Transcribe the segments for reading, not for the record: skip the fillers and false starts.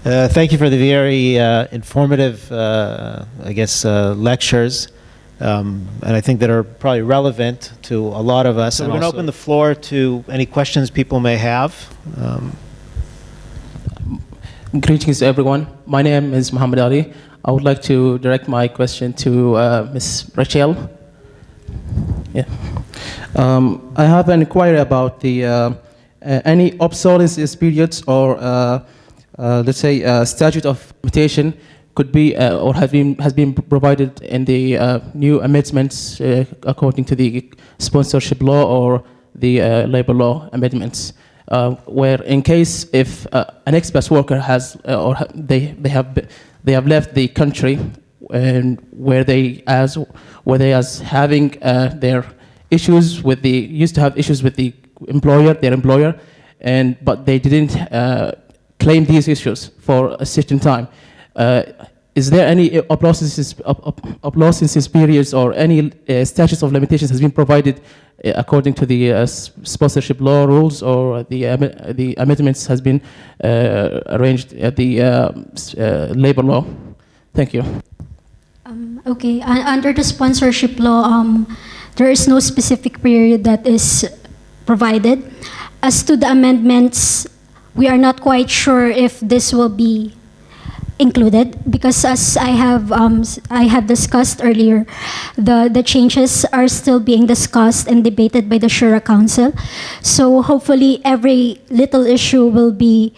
Thank you for the very informative, lectures, and I think that are probably relevant to a lot of us. So we're going to open the floor to any questions people may have. Greetings to everyone. My name is Muhammad Ali. I would like to direct my question to Ms. Richelle. Yeah. I have an inquiry about the any obsolescence periods or let's say statute of limitation could be or has been provided in the new amendments according to the sponsorship law or the labor law amendments, where in case if an expat worker has or they have left the country and where they as having their issues with the used to have issues with the their employer, but they didn't claim these issues for a certain time. Is there any obsolescence periods or any statutes of limitations has been provided according to the sponsorship law rules, or the amendments has been arranged at the labor law? Thank you. Okay, under the sponsorship law, there is no specific period that is provided. As to the amendments, we are not quite sure if this will be included, because as I have discussed earlier, the changes are still being discussed and debated by the Shura Council. So hopefully every little issue will be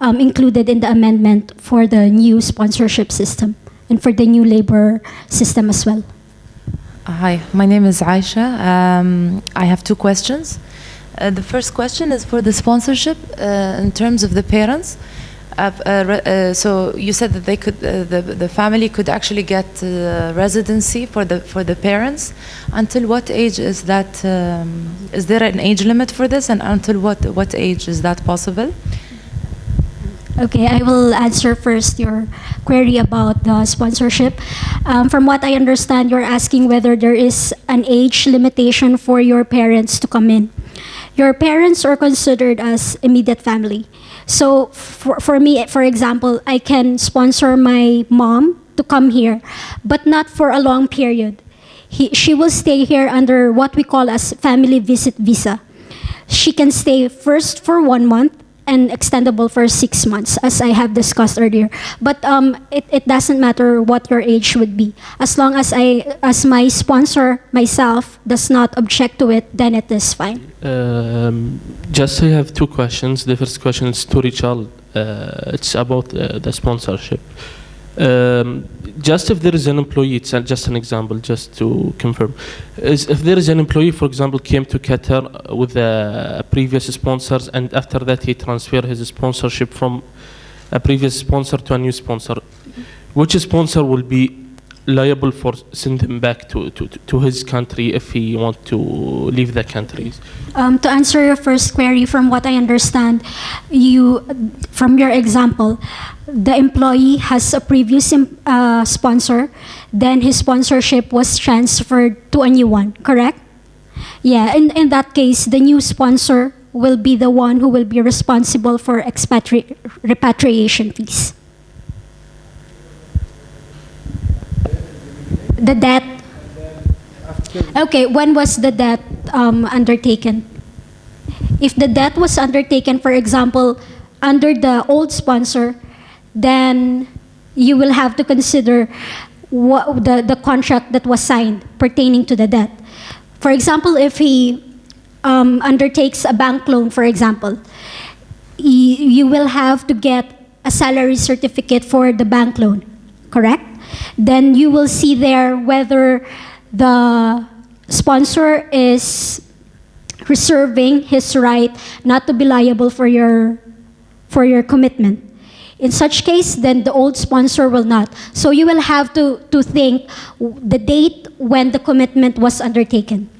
included in the amendment for the new sponsorship system and for the new labor system as well. Hi, my name is Aisha. I have two questions. The first question is for the sponsorship in terms of the parents. So you said that they could, the family could actually get residency for the parents. Until what age is that? Is there an age limit for this, and until what age is that possible? Okay, I will answer first your query about the sponsorship. From what I understand, you're asking whether there is an age limitation for your parents to come in. Your parents are considered as immediate family. So for me, for example, I can sponsor my mom to come here, but not for a long period. She will stay here under what we call as family visit visa. She can stay first for 1 month and extendable for 6 months, as I have discussed earlier. But it doesn't matter what your age would be. As long as my sponsor, myself, does not object to it, then it is fine. Just I have two questions. The first question is to Richelle. It's about the sponsorship. Just if there is an employee, it's just an example, just to confirm. If there is an employee, for example, came to Qatar with a previous sponsors, and after that he transferred his sponsorship from a previous sponsor to a new sponsor, which sponsor will be liable for send him back to his country if he want to leave the country? To answer your first query, from what I understand, from your example, the employee has a previous sponsor, then his sponsorship was transferred to a new one, correct? Yeah, in that case, the new sponsor will be the one who will be responsible for repatriation fees. The debt. Okay, when was the debt undertaken? If the debt was undertaken, for example, under the old sponsor, then you will have to consider what the contract that was signed pertaining to the debt. For example, if he undertakes a bank loan, for example, you will have to get a salary certificate for the bank loan, correct? Then you will see there whether the sponsor is reserving his right not to be liable for your commitment. In such case, then the old sponsor will not. So you will have to think the date when the commitment was undertaken.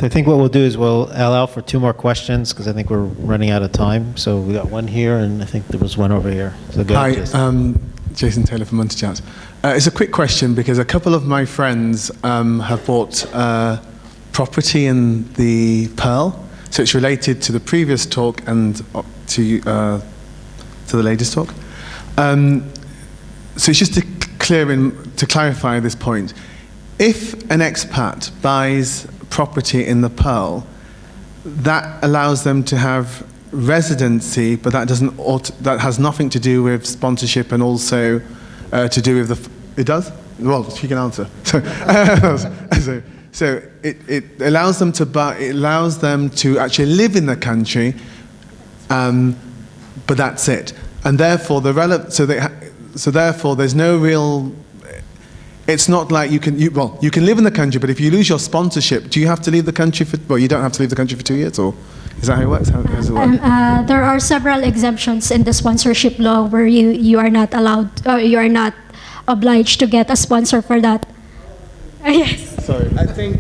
I think what we'll do is we'll allow for 2 more questions, because I think we're running out of time. So we got one here, and I think there was one over here. So go ahead, Jason. Hi, Jason Taylor from Monty Chance. It's a quick question, because a couple of my friends have bought property in the Pearl. So it's related to the previous talk and to the latest talk. So just to clarify this point, if an expat buys property in the Pearl, that allows them to have residency, but that has nothing to do with sponsorship and also to do with it does? Well, she can answer. So it allows them to actually live in the country, but that's it. And therefore therefore there's no real. It's not like you can live in the country, but if you lose your sponsorship, do you have to leave the country for? Well, you don't have to leave the country for 2 years, or is that how it works? How does it work? There are several exemptions in the sponsorship law where you are not allowed, you are not obliged to get a sponsor for that. Yes. Sorry. I think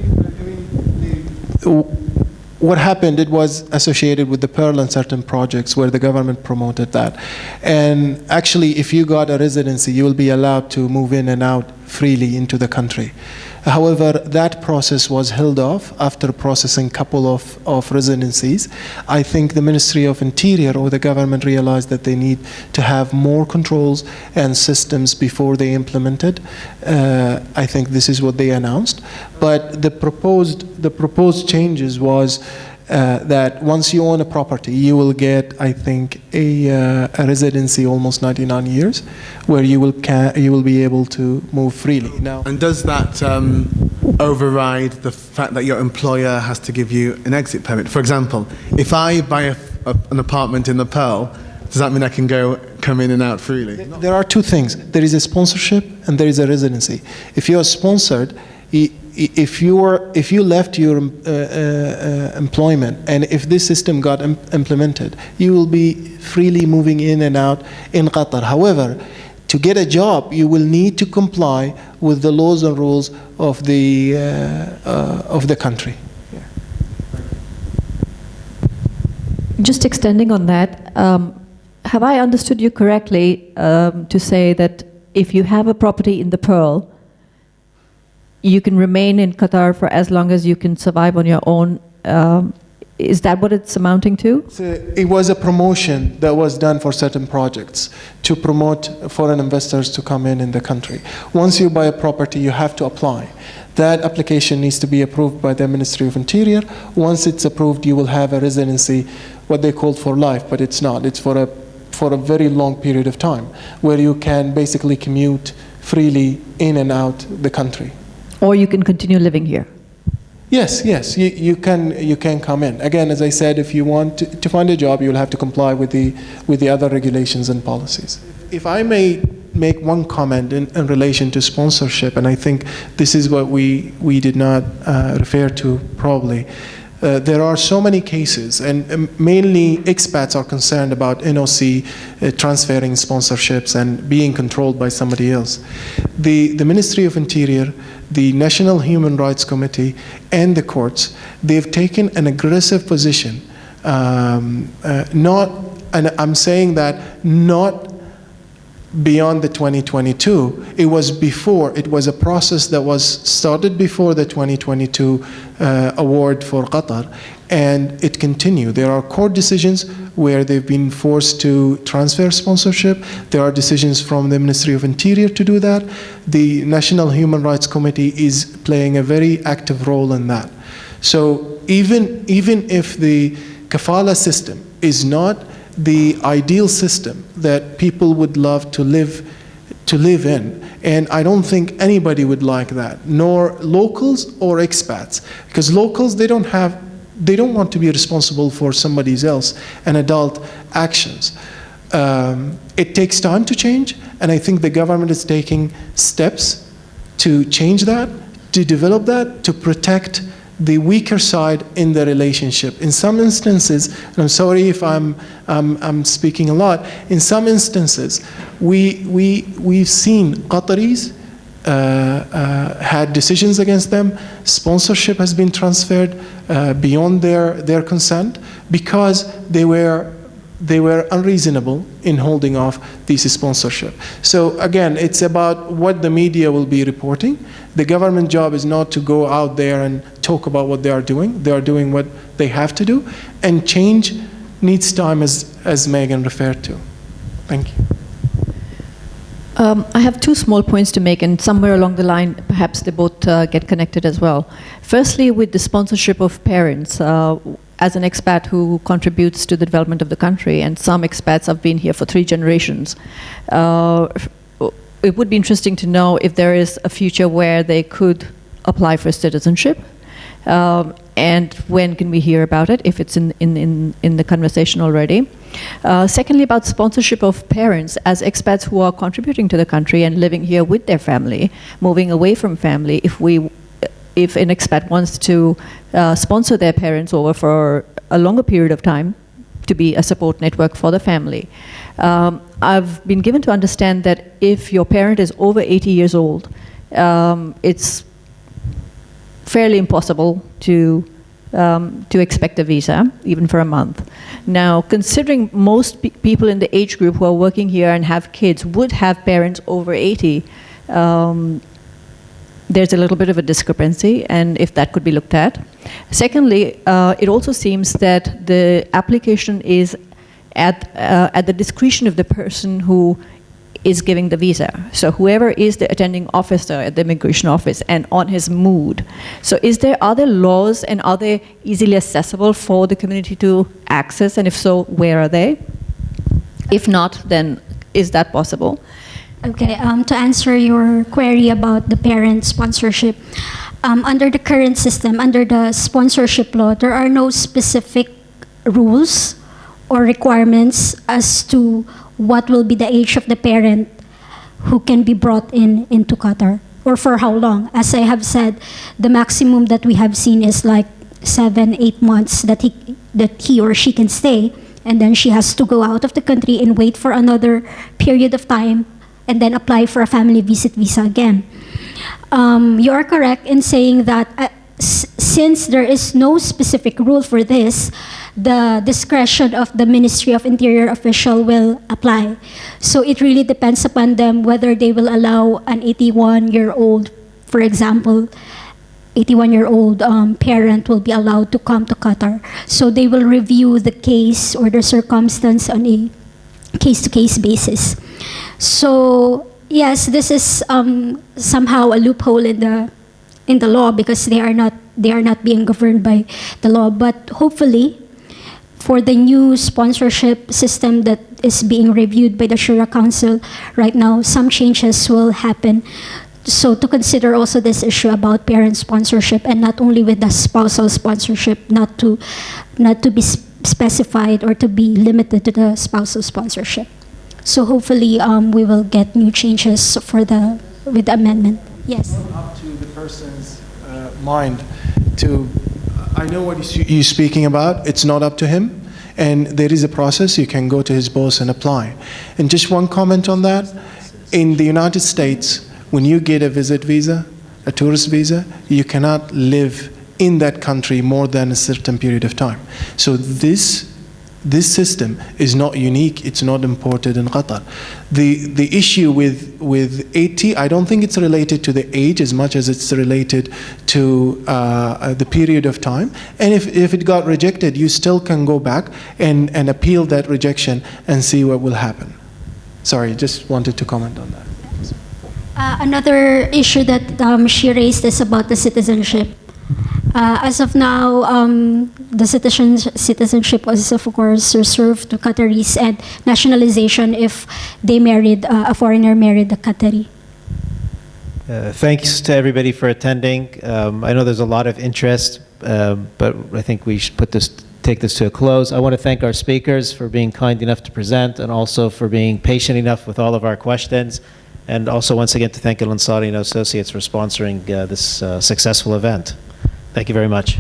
what happened, it was associated with the Pearl and certain projects where the government promoted that. And actually, if you got a residency, you will be allowed to move in and out freely into the country. However, that process was held off after processing a couple of residencies. I think the Ministry of Interior or the government realized that they need to have more controls and systems before they implemented. I think this is what they announced. But the proposed changes was that once you own a property, you will get, I think, a residency almost 99 years, where you will be able to move freely. Now, and does that override the fact that your employer has to give you an exit permit? For example, if I buy an apartment in the Pearl, does that mean I can come in and out freely? There are two things. There is a sponsorship and there is a residency. If you are sponsored, if you left your employment and if this system got implemented, you will be freely moving in and out in Qatar. However, to get a job, you will need to comply with the laws and rules of the country. Yeah. Just extending on that, have I understood you correctly to say that if you have a property in the Pearl, you can remain in Qatar for as long as you can survive on your own? Is that what it's amounting to? It was a promotion that was done for certain projects to promote foreign investors to come in the country. Once you buy a property, you have to apply. That application needs to be approved by the Ministry of Interior. Once it's approved, you will have a residency, what they call for life, but it's not. It's for a very long period of time, where you can basically commute freely in and out the country. Or you can continue living here? Yes, you can come in. Again, as I said, if you want to find a job, you'll have to comply with the other regulations and policies. If I may make one comment in relation to sponsorship, and I think this is what we did not refer to probably. There are so many cases, and mainly expats are concerned about NOC transferring sponsorships and being controlled by somebody else. The Ministry of Interior, the National Human Rights Committee, and the courts, they've taken an aggressive position. And I'm saying that not beyond the 2022. It was before. It was a process that was started before the 2022 award for Qatar, and it continued. There are court decisions where they've been forced to transfer sponsorship. There are decisions from the Ministry of Interior to do that. The National Human Rights Committee is playing a very active role in that. So even if the kafala system is not the ideal system that people would love to live in, and I don't think anybody would like that, nor locals or expats, because locals, they don't want to be responsible for somebody else and adult actions. It takes time to change, and I think the government is taking steps to change that, to develop that, to protect the weaker side in the relationship. In some instances, and I'm sorry if I'm speaking a lot, in some instances, we've seen Qataris had decisions against them. Sponsorship has been transferred beyond their consent because they were unreasonable in holding off this sponsorship. So again, it's about what the media will be reporting. The government job is not to go out there and talk about what they are doing. They are doing what they have to do, and change needs time, as Megan referred to. Thank you. I have two small points to make, and somewhere along the line, perhaps they both get connected as well. Firstly, with the sponsorship of parents, as an expat who contributes to the development of the country, and some expats have been here for 3 generations, it would be interesting to know if there is a future where they could apply for citizenship, and when can we hear about it, if it's in the conversation already. Secondly, about sponsorship of parents as expats who are contributing to the country and living here with their family, moving away from family, if an expat wants to sponsor their parents over for a longer period of time to be a support network for the family. I've been given to understand that if your parent is over 80 years old, it's fairly impossible to expect a visa, even for a month. Now, considering most people in the age group who are working here and have kids would have parents over 80, there's a little bit of a discrepancy, and if that could be looked at. Secondly, it also seems that the application is at the discretion of the person who is giving the visa. So whoever is the attending officer at the immigration office and on his mood. So are there laws, and are they easily accessible for the community to access, and if so, where are they? If not, then is that possible? Okay, to answer your query about the parent sponsorship, under the current system, under the sponsorship law, there are no specific rules or requirements as to what will be the age of the parent who can be brought into Qatar, or for how long. As I have said, the maximum that we have seen is like 7-8 months that he or she can stay, and then she has to go out of the country and wait for another period of time and then apply for a family visit visa again. You are correct in saying that since there is no specific rule for this, the discretion of the Ministry of Interior official will apply. So it really depends upon them whether they will allow an 81-year-old, for example, 81-year-old parent will be allowed to come to Qatar. So they will review the case or the circumstance on a case-to-case basis. So yes, this is somehow a loophole in the law, because they are not being governed by the law. But hopefully, for the new sponsorship system that is being reviewed by the Shura Council right now, some changes will happen. So to consider also this issue about parent sponsorship, and not only with the spousal sponsorship, not to be specified or to be limited to the spousal sponsorship. So hopefully we will get new changes with the amendment. Yes. Up to the person's mind to. I know what you're speaking about. It's not up to him, and there is a process. You can go to his boss and apply. And just one comment on that: in the United States, when you get a visit visa, a tourist visa, you cannot live in that country more than a certain period of time. So this system is not unique. It's not imported in Qatar. The issue with 80, I don't think it's related to the age as much as it's related to the period of time. And if it got rejected, you still can go back and appeal that rejection and see what will happen. Sorry, just wanted to comment on that. Another issue that she raised is about the citizenship. As of now, the citizenship was, of course, reserved to Qataris, and nationalization if they married, a foreigner married a Qatari. Thanks to everybody for attending. I know there's a lot of interest, but I think we should take this to a close. I want to thank our speakers for being kind enough to present, and also for being patient enough with all of our questions. And also, once again, to thank Al-Ansari Associates for sponsoring this successful event. Thank you very much.